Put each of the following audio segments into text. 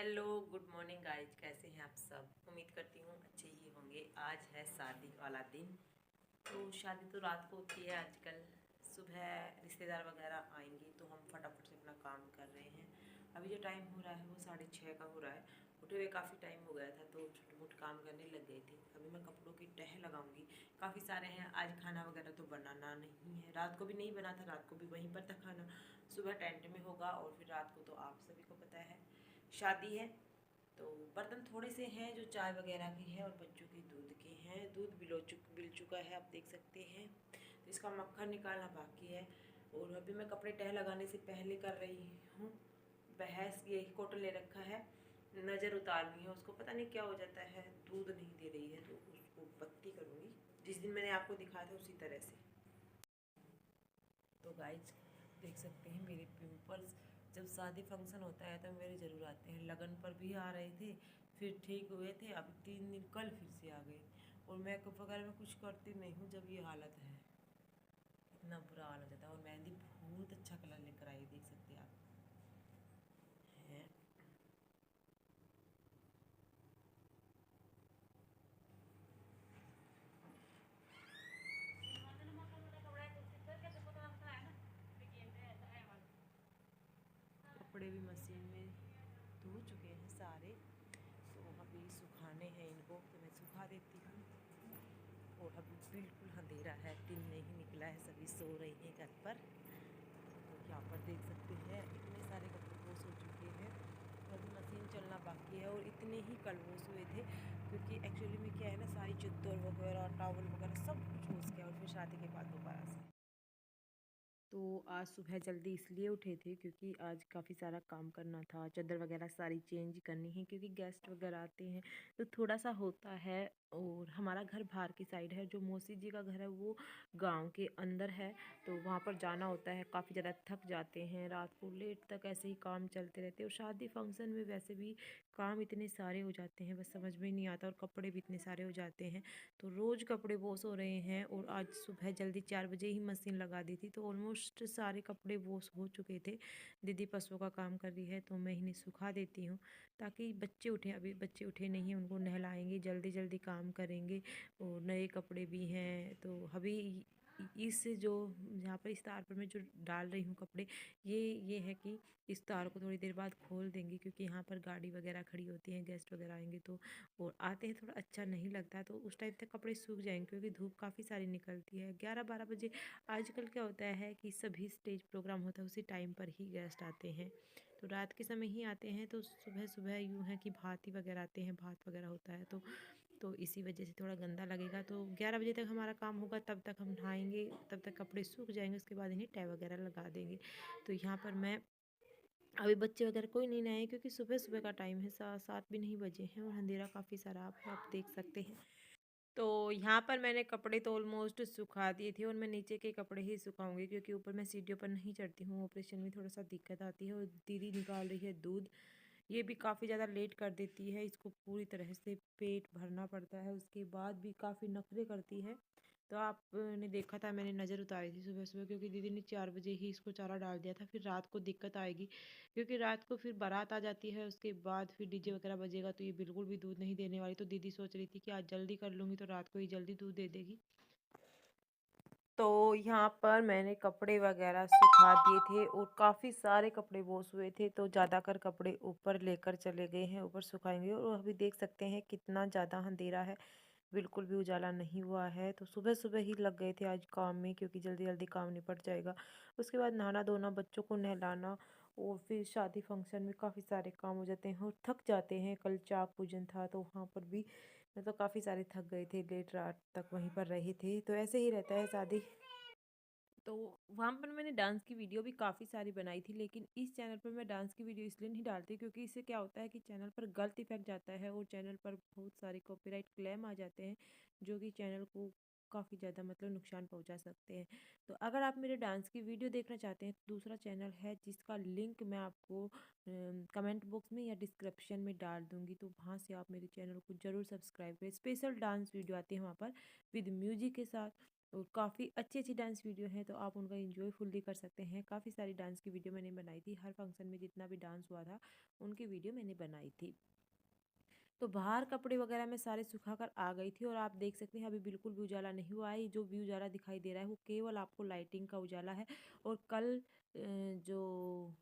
Hello good morning guys, कैसे हैं आप सब। उम्मीद करती हूँ अच्छे ही होंगे। आज है शादी वाला दिन। तो शादी तो रात को होती है आजकल। सुबह रिश्तेदार वगैरह आएंगे तो हम फटाफट से अपना काम कर रहे हैं। अभी जो टाइम हो रहा है वो 6:30 का हो रहा है। उठे हुए काफ़ी टाइम हो गया था तो छोटे मोटे काम करने लग गए थे। अभी मैं कपड़ों की तह लगाऊंगी। काफ़ी सारे हैं। आज खाना वगैरह तो बनाना नहीं है, रात को भी नहीं बना था, रात को भी वहीं पर था खाना। सुबह टेंट में होगा और फिर रात को तो आप सभी को पता है शादी है। तो बर्तन थोड़े से हैं जो चाय वगैरह के हैं और बच्चों के दूध के हैं। दूध बिल चुका है, आप देख सकते हैं। तो इसका मक्खन निकालना बाकी है। और अभी मैं कपड़े तह लगाने से पहले कर रही हूँ भैंस ये कोट ले रखा है, नज़र उतारनी है उसको। पता नहीं क्या हो जाता है, दूध नहीं दे रही है तो उसको बत्ती करूँगी जिस दिन मैंने आपको दिखाया था उसी तरह से। तो गाइज देख सकते हैं मेरे पिंपल्स। जब शादी फंक्शन होता है तो मेरे ज़रूर आते हैं। लगन पर भी आ रहे थे, फिर ठीक हुए थे, अभी 3 दिन कल फिर से आ गए। और मेकअप वगैरह में कुछ करती नहीं हूँ जब ये हालत है। इतना बुरा हाल हो जाता है। और मेहंदी बहुत अच्छा कलर लेकर आई, देख सकते हैं आप हैं। कपड़े भी मशीन में धो चुके हैं सारे। तो अभी सुखाने हैं इनको, तो मैं सुखा देती हूँ। और अभी बिल्कुल अंधेरा है, दिन नहीं निकला है, सभी सो रही हैं घर पर। तो यहाँ पर देख सकते हैं इतने सारे कपड़े वॉश हो चुके हैं। तो अभी मशीन चलना बाकी है। और इतने ही कल वॉश हुए थे क्योंकि एक्चुअली में क्या है ना, सारी चद्दर वगैरह टॉवल वगैरह सब कुछ वॉश किया और फिर शादी के बाद दोबारा से। तो आज सुबह जल्दी इसलिए उठे थे क्योंकि आज काफ़ी सारा काम करना था। चादर वगैरह सारी चेंज करनी है क्योंकि गेस्ट वगैरह आते हैं तो थोड़ा सा होता है। और हमारा घर बाहर की साइड है, जो मौसी जी का घर है वो गांव के अंदर है। तो वहाँ पर जाना होता है, काफ़ी ज़्यादा थक जाते हैं। रात को लेट तक ऐसे ही काम चलते रहते हैं। और शादी फंक्शन में वैसे भी काम इतने सारे हो जाते हैं, बस समझ में नहीं आता। और कपड़े भी इतने सारे हो जाते हैं, तो रोज़ कपड़े वॉश हो रहे हैं। और आज सुबह जल्दी 4 बजे ही मशीन लगा दी थी तो ऑलमोस्ट सारे कपड़े वॉश हो चुके थे। दीदी पशुओं का काम कर रही है तो मैं इन्हें सुखा देती हूँ ताकि बच्चे उठें। अभी बच्चे उठे नहीं हैं, उनको नहलाएंगे, जल्दी जल्दी काम करेंगे। और नए कपड़े भी हैं तो अभी इस जो यहाँ पर इस तार पर मैं जो डाल रही हूँ कपड़े, ये है कि इस तार को थोड़ी देर बाद खोल देंगे क्योंकि यहाँ पर गाड़ी वगैरह खड़ी होती हैं, गेस्ट वगैरह आएंगे तो और आते हैं थोड़ा अच्छा नहीं लगता। तो उस टाइम तक कपड़े सूख जाएंगे क्योंकि धूप काफ़ी सारी निकलती है। 11-12 बजे आजकल क्या होता है कि सभी स्टेज प्रोग्राम होता है उसी टाइम पर ही गेस्ट आते हैं। तो रात के समय ही आते हैं। तो सुबह सुबह यूँ है कि भाती वगैरह आते हैं, भात वगैरह होता है तो इसी वजह से थोड़ा गंदा लगेगा। तो 11 बजे तक हमारा काम होगा, तब तक हम नहाएंगे, तब तक कपड़े सूख जाएंगे, उसके बाद इन्हें टै वगैरह लगा देंगे। तो यहाँ पर मैं अभी बच्चे वगैरह कोई नहीं आए क्योंकि सुबह सुबह का टाइम है, 7 भी नहीं बजे हैं और अंधेरा काफ़ी सारा आप देख सकते हैं। तो यहाँ पर मैंने कपड़े तो ऑलमोस्ट सुखा दिए थे और मैं नीचे के कपड़े ही सुखाऊंगी क्योंकि ऊपर मैं सीढ़ियों पर नहीं चढ़ती हूँ। ऑपरेशन में थोड़ा सा दिक्कत आती है। और दीदी निकाल रही है दूध, ये भी काफ़ी ज़्यादा लेट कर देती है। इसको पूरी तरह से पेट भरना पड़ता है, उसके बाद भी काफ़ी नखरे करती है। तो आपने देखा था मैंने नज़र उतारी थी सुबह सुबह क्योंकि दीदी ने 4 बजे ही इसको चारा डाल दिया था। फिर रात को दिक्कत आएगी क्योंकि रात को फिर बारात आ जाती है, उसके बाद फिर डीजे वगैरह बजेगा तो ये बिल्कुल भी दूध नहीं देने वाली। तो दीदी सोच रही थी कि आज जल्दी कर लूँगी तो रात को ही जल्दी दूध दे देगी। तो यहाँ पर मैंने कपड़े वगैरह सुखा दिए थे और काफ़ी सारे कपड़े वॉश हुए थे तो ज़्यादातर कपड़े ऊपर लेकर चले गए हैं, ऊपर सुखाएंगे। और अभी देख सकते हैं कितना ज़्यादा अंधेरा है, बिल्कुल भी उजाला नहीं हुआ है। तो सुबह सुबह ही लग गए थे आज काम में क्योंकि जल्दी जल्दी काम निपट जाएगा। उसके बाद नहाना धोना, बच्चों को नहलाना और फिर शादी फंक्शन में काफ़ी सारे काम हो जाते हैं और थक जाते हैं। कल चाक पूजन था तो वहाँ पर भी मतलब काफ़ी सारे थक गए थे, लेट रात तक वहीं पर रहे थे। तो ऐसे ही रहता है शादी। तो वहाँ पर मैंने डांस की वीडियो भी काफ़ी सारी बनाई थी, लेकिन इस चैनल पर मैं डांस की वीडियो इसलिए नहीं डालती क्योंकि इससे क्या होता है कि चैनल पर गलत इफेक्ट जाता है और चैनल पर बहुत सारे कॉपीराइट क्लेम आ जाते हैं जो कि चैनल को काफ़ी ज़्यादा मतलब नुकसान पहुंचा सकते हैं। तो अगर आप मेरे डांस की वीडियो देखना चाहते हैं तो दूसरा चैनल है जिसका लिंक मैं आपको कमेंट बॉक्स में या डिस्क्रिप्शन में डाल दूँगी, तो वहाँ से आप मेरे चैनल को ज़रूर सब्सक्राइब करें। स्पेशल डांस वीडियो आती है वहाँ पर विद म्यूजिक के साथ। और काफ़ी अच्छी डांस वीडियो हैं, तो आप उनका एंजॉय फुल्ली कर सकते हैं। काफ़ी सारी डांस की वीडियो मैंने बनाई थी, हर फंक्शन में जितना भी डांस हुआ था उनकी वीडियो मैंने बनाई थी। तो बाहर कपड़े वगैरह मैं सारे सुखा कर आ गई थी और आप देख सकते हैं अभी बिल्कुल भी उजाला नहीं हुआ है। जो भी उजाला दिखाई दे रहा है वो केवल आपको लाइटिंग का उजाला है। और कल जो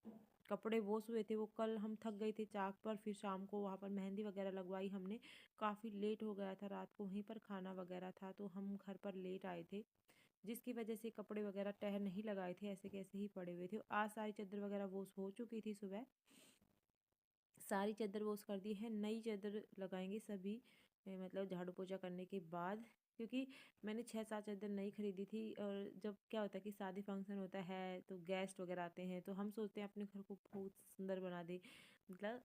कपड़े वॉश हुए थे वो कल हम थक गए थे चाक पर, फिर शाम को वहाँ पर मेहंदी वगैरह लगवाई हमने। काफ़ी लेट हो गया था, रात को वहीं पर खाना वगैरह था तो हम घर पर लेट आए थे, जिसकी वजह से कपड़े वगैरह तह नहीं लगाए थे, ऐसे कैसे ही पड़े हुए थे। आज सारी चादर वगैरह वॉश हो चुकी थी सुबह, सारी चादर वॉश कर दी है। नई चादर लगाएंगे सभी, मतलब झाड़ू पोछा करने के बाद, क्योंकि मैंने 6-7 चादर नई खरीदी थी। और जब क्या होता है कि शादी फंक्शन होता है तो गेस्ट वगैरह आते हैं तो हम सोचते हैं अपने घर को बहुत सुंदर बना दे, मतलब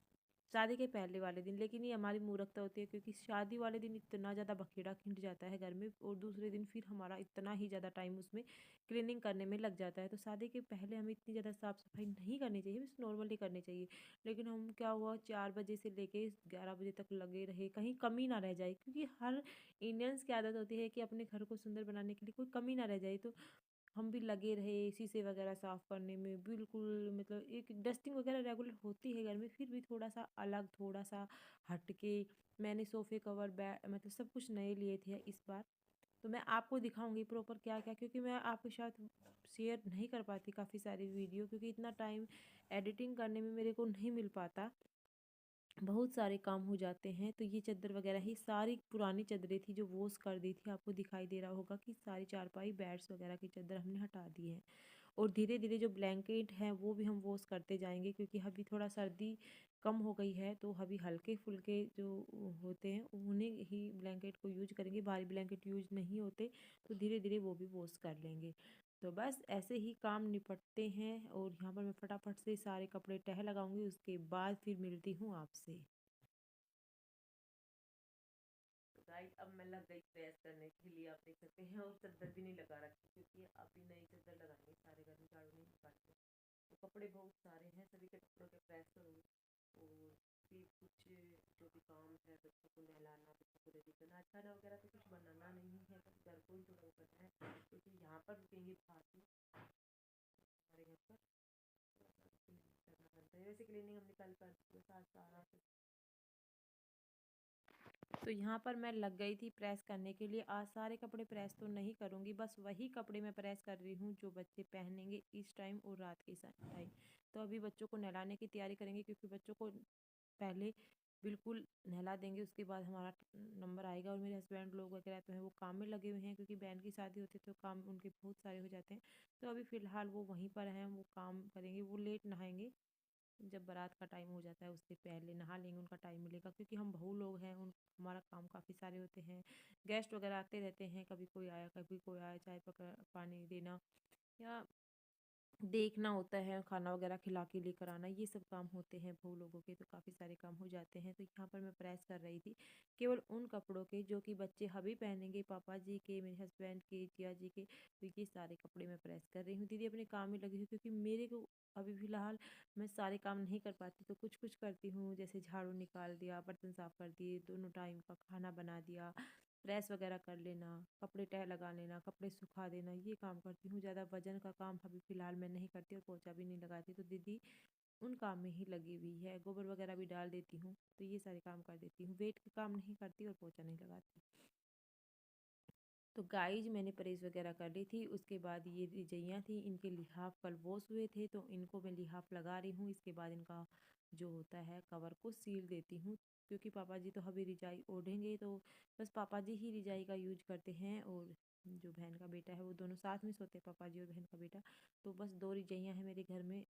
शादी के पहले वाले दिन। लेकिन ये हमारी मूर्खता होती है, क्योंकि शादी वाले दिन इतना ज़्यादा बखेड़ा खिंड जाता है घर में, और दूसरे दिन फिर हमारा इतना ही ज़्यादा टाइम उसमें क्लीनिंग करने में लग जाता है। तो शादी के पहले हमें इतनी ज़्यादा साफ़ सफाई नहीं करनी चाहिए, बस नॉर्मली करनी चाहिए। लेकिन हम क्या हुआ 4 बजे से लेके 11 बजे तक लगे रहे, कहीं कमी ना रह जाए, क्योंकि हर इंडियंस की आदत होती है कि अपने घर को सुंदर बनाने के लिए कोई कमी ना रह जाए। तो हम भी लगे रहे शीशे वगैरह साफ़ करने में, बिल्कुल मतलब एक डस्टिंग वगैरह रेगुलर होती है घर में, फिर भी थोड़ा सा अलग, थोड़ा सा हट के मैंने सोफ़े कवर मतलब सब कुछ नए लिए थे इस बार। तो मैं आपको दिखाऊंगी प्रॉपर क्या क्या, क्योंकि मैं आपके साथ शेयर नहीं कर पाती काफ़ी सारी वीडियो, क्योंकि इतना टाइम एडिटिंग करने में मेरे को नहीं मिल पाता, बहुत सारे काम हो जाते हैं। तो ये चादर वगैरह ही सारी पुरानी चादरें थी जो वॉश कर दी थी, आपको दिखाई दे रहा होगा कि सारी चारपाई बेड्स वगैरह की चादर हमने हटा दी है। और धीरे धीरे जो ब्लैंकेट हैं वो भी हम वॉश करते जाएंगे, क्योंकि अभी थोड़ा सर्दी कम हो गई है तो अभी हल्के फुल्के जो होते हैं उन्हें ही ब्लैंकेट को यूज करेंगे, भारी ब्लैंकेट यूज नहीं होते, तो धीरे धीरे वो भी वॉश कर लेंगे। तो बस ऐसे ही काम निपटते हैं। और यहाँ पर मैं फटाफट से सारे कपड़े तह लगाऊंगी, उसके बाद फिर मिलती हूँ आपसे। तो गाइस अब मैं लग गई प्रेस करने के लिए, आप देख सकते हैं, और चादर भी नहीं लगा रखी, क्योंकि अभी नई चादर लगाएंगे, सारे घर में झाड़ू नहीं निकालते। तो कपड़े बहुत सारे हैं, सभी के कपड़ों के प्रेस करूँगी। और फिर कुछ जो भी काम है, बच्चों को नहलाना, बच्चों को रेडी करना, खाना वगैरह तो कुछ बनाना नहीं है, बस घर को ही थोड़ा वो करना है, क्योंकि यहाँ पर रुकेंगे भाभी हमारे घर पर, थोड़ा सा क्लीनिंग करना बनता है। वैसे क्लीनिंग हम निकाल कर बस आज सारा। तो यहाँ पर मैं लग गई थी प्रेस करने के लिए। आज सारे कपड़े प्रेस तो नहीं करूँगी, बस वही कपड़े मैं प्रेस कर रही हूँ जो बच्चे पहनेंगे इस टाइम और रात के टाइम। तो अभी बच्चों को नहलाने की तैयारी करेंगे, क्योंकि बच्चों को पहले बिल्कुल नहला देंगे, उसके बाद हमारा नंबर आएगा। और मेरे हस्बैंड लोग वगैरह तो हैं वो काम में लगे हुए हैं, क्योंकि बहन की शादी होती है तो काम उनके बहुत सारे हो जाते हैं। तो अभी फ़िलहाल वो वहीं पर हैं, वो काम करेंगे। वो लेट नहाएंगे, जब बारात का टाइम हो जाता है उससे पहले नहा लेंगे, उनका टाइम मिलेगा, क्योंकि हम बहू लोग हैं, उन हमारा काम काफ़ी सारे होते हैं। गेस्ट वगैरह आते रहते हैं, कभी कोई आया कभी कोई आया, चाय पका पानी देना या देखना होता है, खाना वगैरह खिला के लेकर आना, ये सब काम होते हैं बहू लोगों के, तो काफ़ी सारे काम हो जाते हैं। तो यहाँ पर मैं प्रेस कर रही थी केवल उन कपड़ों के जो कि बच्चे अभी पहनेंगे, पापा जी के, मेरे हस्बैंड के, जिया जी के। तो ये सारे कपड़े मैं प्रेस कर रही हूँ। दीदी अपने काम में लगी हुई, क्योंकि मेरे को अभी फ़िलहाल मैं सारे काम नहीं कर पाती, तो कुछ कुछ करती हूँ, जैसे झाड़ू निकाल दिया, बर्तन साफ़ कर दिए, दोनों टाइम का खाना बना दिया, प्रेस वगैरह कर लेना, कपड़े तह लगा लेना, कपड़े सुखा देना, ये काम करती हूँ। ज़्यादा वजन का काम अभी फ़िलहाल मैं नहीं करती और पोछा भी नहीं लगाती। तो दीदी उन काम में ही लगी हुई है, गोबर वगैरह भी डाल देती हूँ, तो ये सारे काम कर देती हूँ। वेट के काम नहीं करती और पोछा नहीं लगाती। तो गाइज मैंने प्रेस वगैरह कर ली थी, उसके बाद ये रजइयाँ थी, इनके लिहाफ कल वॉश हुए थे तो इनको मैं लिहाफ लगा रही हूँ। इसके बाद इनका जो होता है कवर को सील देती हूँ, क्योंकि पापा जी तो अभी रिजाई ओढ़ेंगे, तो बस पापा जी ही रिजाई का यूज करते हैं। और जो बहन का बेटा है वो दोनों साथ में सोते हैं, पापा जी और बहन का बेटा। तो बस 2 रजाइयाँ हैं मेरे घर में,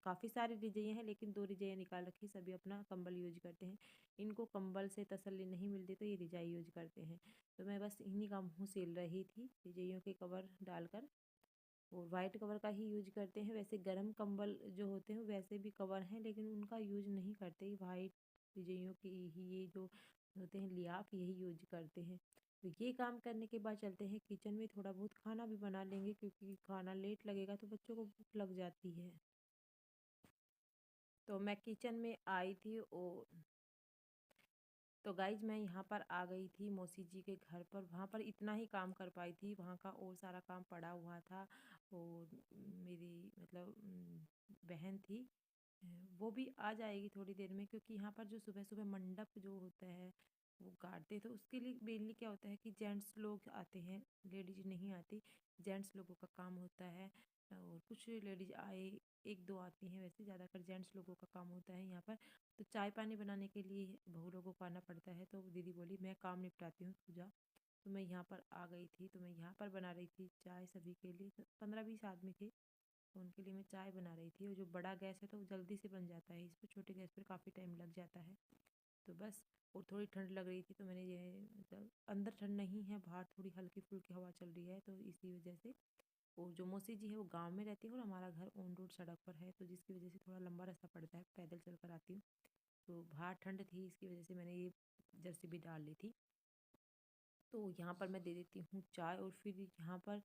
काफ़ी सारी रजाइयाँ हैं लेकिन 2 रजाइयाँ निकाल रखी, सभी अपना कंबल यूज करते हैं। इनको कंबल से तसल्ली नहीं मिलती तो ये रजाई यूज करते हैं। तो मैं बस इन्हीं का मुँह सिल रही थी रजाइयों के कवर डालकर। और वाइट कवर का ही यूज करते हैं, वैसे गर्म कंबल जो होते हैं वैसे भी कवर हैं लेकिन उनका यूज नहीं करते, वाइट रजाइयों की ही ये जो होते हैं लियाफ यही यूज करते हैं। तो ये काम करने के बाद चलते हैं किचन में, थोड़ा बहुत खाना भी बना लेंगे, क्योंकि खाना लेट लगेगा तो बच्चों को भूख लग जाती है। तो मैं किचन में आई थी और तो गाइज मैं यहाँ पर आ गई थी मौसी जी के घर पर। वहाँ पर इतना ही काम कर पाई थी, वहाँ का और सारा काम पड़ा हुआ था। और मेरी मतलब बहन थी, वो भी आ जाएगी थोड़ी देर में, क्योंकि यहाँ पर जो सुबह सुबह मंडप जो होता है वो गाड़ते, तो उसके लिए मेनली क्या होता है कि जेंट्स लोग आते हैं, लेडीज नहीं आती, जेंट्स लोगों का काम होता है। और कुछ लेडीज आए, एक दो आती हैं, वैसे ज़्यादातर जेंट्स लोगों का काम होता है यहाँ पर। तो चाय पानी बनाने के लिए बहू लोगों को आना पड़ता है। तो दीदी बोली मैं काम निपटाती हूँ, पूजा। तो मैं यहाँ पर आ गई थी, तो मैं यहाँ पर बना रही थी चाय सभी के लिए। 15-20 आदमी थे, तो उनके लिए मैं चाय बना रही थी। और जो बड़ा गैस है तो वो जल्दी से बन जाता है, इस पर छोटे गैस पर काफ़ी टाइम लग जाता है। तो बस, और थोड़ी ठंड लग रही थी, तो मैंने ये मतलब अंदर ठंड नहीं है, बाहर थोड़ी हल्की फुल्की हवा चल रही है, तो इसी वजह से। और जो मौसी जी है वो गांव में रहती है और हमारा घर ऑन रोड सड़क पर है, तो जिसकी वजह से थोड़ा लंबा रास्ता पड़ता है, पैदल चल कर आती हूँ। तो बाहर ठंड थी, इसकी वजह से मैंने ये जर्सी भी डाल ली थी। तो यहाँ पर मैं दे देती हूँ चाय, और फिर यहाँ पर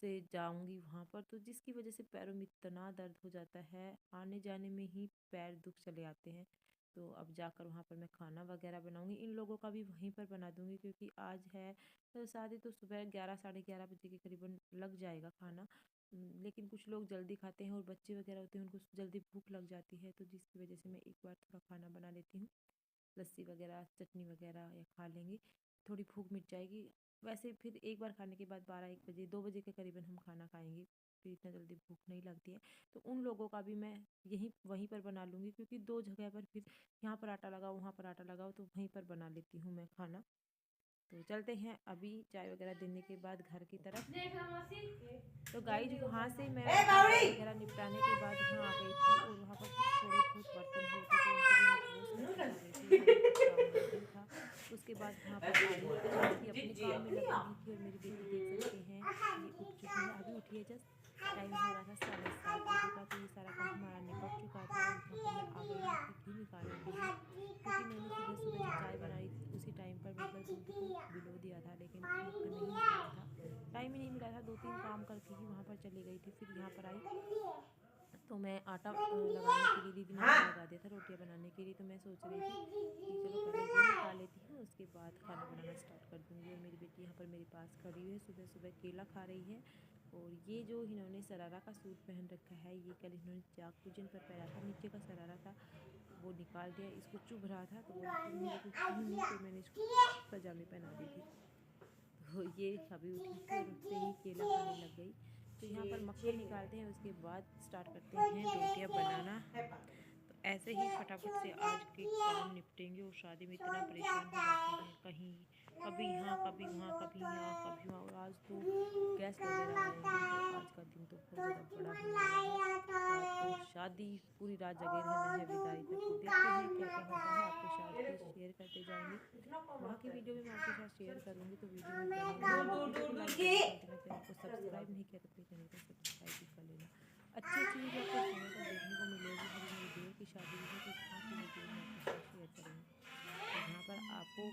से जाऊँगी वहाँ पर, तो जिसकी वजह से पैरों में इतना दर्द हो जाता है, आने जाने में ही पैर दुख चले आते हैं। तो अब जाकर वहाँ पर मैं खाना वगैरह बनाऊँगी, इन लोगों का भी वहीं पर बना दूँगी, क्योंकि आज है तो शादी, तो सुबह 11 साढ़े 11 बजे के करीबन लग जाएगा खाना। लेकिन कुछ लोग जल्दी खाते हैं और बच्चे वगैरह होते हैं, उनको जल्दी भूख लग जाती है, तो जिसकी वजह से मैं एक बार थोड़ा खाना बना लेती हूँ। लस्सी वगैरह, चटनी वगैरह या खा लेंगे, थोड़ी भूख मिट जाएगी। वैसे फिर एक बार खाने के बाद 12-1 बजे 2 बजे के करीबन हम खाना खाएंगे, फिर इतना जल्दी भूख नहीं लगती है। तो उन लोगों का भी मैं वहीं पर बना लूँगी, क्योंकि दो जगह पर फिर यहाँ पर आटा लगाओ वहाँ पर आटा लगाओ, तो वहीं पर बना लेती हूँ मैं खाना। तो चलते हैं अभी चाय वगैरह देने के बाद घर की तरफ। तो गाइज वहाँ से मैं चाय वगैरह निपटाने के बाद यहाँ आ गई थी, और वहाँ पर कुछ थोड़े बहुत बर्तन हुए थे, तो उनको भी मैं वॉश करके आ गई थी, मेरा कुछ काम पेंडिंग था। उसके बाद यहाँ पर आई, चाची अपने काम में लगी हुई थी, और मेरी बेटी देख सकते हैं ये उठ चुकी है, अभी उठी है, जस्ट टाइम हो रहा था 7:30 बजे का। तो ये सारा काम हमारा निपट चुका था, और यहाँ पर मैं आ गई थी घी निकालने के लिए, क्योंकि मैंने सुबह सुबह जो चाय बनाई थी उसी टाइम पर मतलब दूध को भिगो दिया था, लेकिन नहीं निकाला था, टाइम ही नहीं मिला था। 2-3 काम करके ही वहाँ पर चली गई थी। फिर यहाँ पर आई, तो मैं आटा लगाने के लिए, दीदी ने आटा लगा दिया था रोटियां बनाने के लिए, तो मैं सोच रही थी कि चलो पहले ये निकाल लेती हूँ, उसके बाद खाना बनाना स्टार्ट कर दूँगी। और मेरी बेटी यहाँ पर मेरे पास खड़ी हुई है, सुबह सुबह केला खा रही है। और ये जो इन्होंने सरारा का सूट पहन रखा है, ये कल इन्होंने जाग पूजन पर पहना था, नीचे का सरारा था वो निकाल दिया, इसको चुभ रहा था, तो बोलती मेरे को क्यों नहीं, तो मैंने इसको पजामे पहना दी थी। तो ये अभी उठी थी और उससे ही केला खाने लग गई। तो यहाँ पर मक्खन निकालते हैं, उसके बाद स्टार्ट करते हैं रोटियाँ बनाना। तो ऐसे ही फटाफट से आज के काम निपटेंगे, और शादी में इतना परेशान हो जाते हैं, कहीं कभी यहाँ कभी वहाँ, कभी यहाँ कभी वहाँ। और आज तो गेस्ट वगैरह आएंगे, तो आज का दिन तो बहुत ज़्यादा बड़ा होने वाला है। रात को शादी, पूरी रात जगे रहना है विदाई तक। तो देखते हैं क्या क्या होता है, आपके साथ भी शेयर करते जाएंगे। वहाँ की वीडियो भी मैं आपके साथ शेयर करूँगी, तो वीडियो में बने रहना। वीडियो को लाइक जरूर कर देना, चैनल को सब्सक्राइब नहीं किया तो प्लीज़ चैनल को सब्सक्राइब भी कर लेना। अच्छी अच्छी वीडियो आपको चैनल पर देखने को मिलेगी। अभी मेरी देवर की शादी हुई है, तो वहाँ की वीडियो मैं आपके साथ शेयर करूँगी। तो यहाँ पर आपको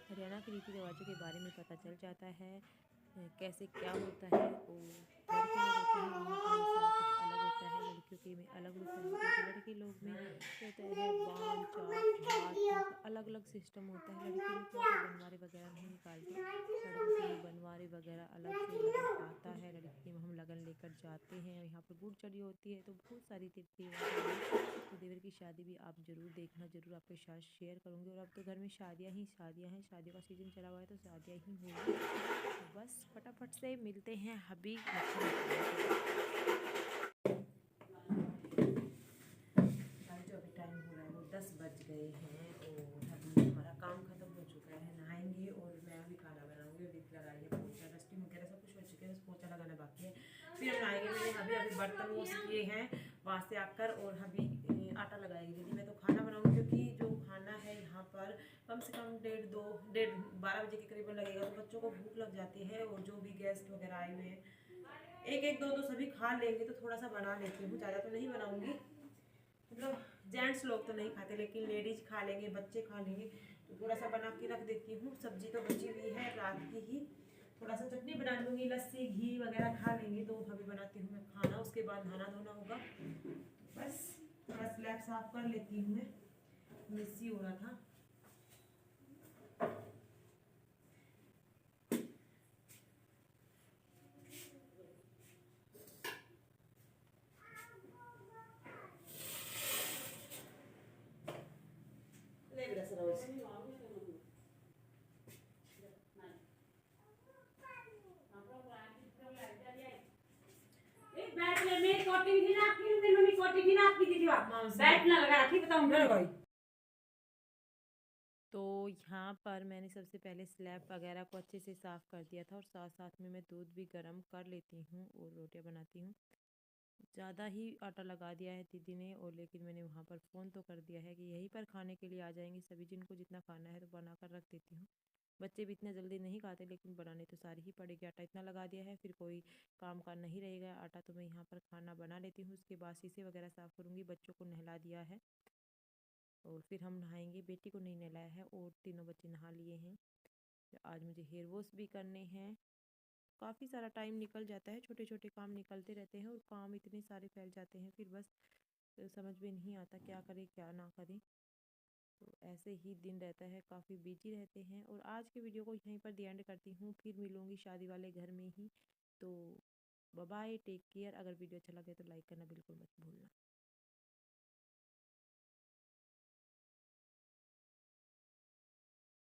हरियाणा के रीति रिवाजों के बारे में पता चल जाता है, कैसे क्या होता है। और लड़के लोग होते हैं वहाँ पर सारा कुछ अलग होता है, लड़कियों के में अलग होता है, क्योंकि लड़के लोग में क्या होता है बाम चाप हाथ उनका अलग अलग सिस्टम होता है। लड़कियों में क्या होता है बनवारी वगैरह नहीं निकालते, लड़कों के में बनवारी वगैरह अलग से लगन आता है, लड़की में हम लगन लेकर जाते हैं, यहाँ पर गुड़ चढ़ी होती है। तो बहुत सारी रिवाज है। तो देवर की शादी भी आप ज़रूर देखना, ज़रूर आपके साथ शेयर करूँगी। और अब तो घर में शादियाँ ही शादियाँ हैं, शादियों का सीज़न चला हुआ है, तो शादियाँ ही होंगी। तो बस फटाफट से मिलते हैं अभी। जो अभी टाइम हो रहा है वो 10 बज गए हैं, और अभी हमारा काम ख़त्म हो चुका है, नहाएंगे और मैं अभी खाना बनाऊँगी। अभी लगाई है पोछा, डस्टिंग वगैरह सब कुछ हो चुका है, बस पोछा लगाना बाकी है, फिर हम नहाएंगे। मैंने अभी अभी बर्तन वॉश किए हैं वहाँ से आकर, और अभी आटा लगाएगी दीदी। मैं तो खाना बनाऊँगी, क्योंकि जो खाना है यहाँ पर कम से कम 12 बजे के करीबन लगेगा, तो बच्चों को भूख लग जाती है। और जो भी गेस्ट वगैरह आए हुए हैं, एक एक दो दो सभी खा लेंगे, तो थोड़ा सा बना लेती हूँ, ज़्यादा तो नहीं बनाऊँगी। मतलब जेंट्स लोग तो नहीं खाते, लेकिन लेडीज खा लेंगे, बच्चे खा लेंगे, तो थोड़ा सा बना के रख देती हूँ। सब्जी तो बची हुई है रात की ही, थोड़ा सा चटनी बना लूँगी, लस्सी घी वगैरह खा लेंगे। तो अभी बनाती हूँ मैं खाना, उसके बाद नहाना धोना होगा। बस थोड़ा स्लैब साफ कर लेती हूँ, मैं मिस्सी हो रहा था। तो यहाँ पर मैंने सबसे पहले स्लैब वगैरह को अच्छे से साफ़ कर दिया था और साथ साथ में मैं दूध भी गर्म कर लेती हूँ और रोटियाँ बनाती हूँ। ज़्यादा ही आटा लगा दिया है दीदी ने, और लेकिन मैंने वहाँ पर फ़ोन तो कर दिया है कि यहीं पर खाने के लिए आ जाएंगे सभी, जिनको जितना खाना है तो बना कर रख देती हूँ। बच्चे भी इतने जल्दी नहीं खाते, लेकिन बनाने तो सारी ही पड़ेगी। आटा इतना लगा दिया है, फिर कोई काम का नहीं रहेगा आटा, तो मैं यहाँ पर खाना बना लेती हूँ। उसके बाद शीशे वगैरह साफ़ करूँगी। बच्चों को नहला दिया है और फिर हम नहाएंगे। बेटी को नहीं नहलाया है और तीनों बच्चे नहा लिए हैं। आज मुझे हेयर वॉश भी करने हैं। काफ़ी सारा टाइम निकल जाता है, छोटे छोटे काम निकलते रहते हैं और काम इतने सारे फैल जाते हैं, फिर बस समझ में नहीं आता क्या करें क्या ना करें। तो ऐसे ही दिन रहता है, काफ़ी बिजी रहते हैं। और आज के वीडियो को यहीं पर दी एंड करती हूँ, फिर मिलूँगी शादी वाले घर में ही। तो बाय बाय, टेक केयर। अगर वीडियो अच्छा लगे तो लाइक करना बिल्कुल मत भूलना।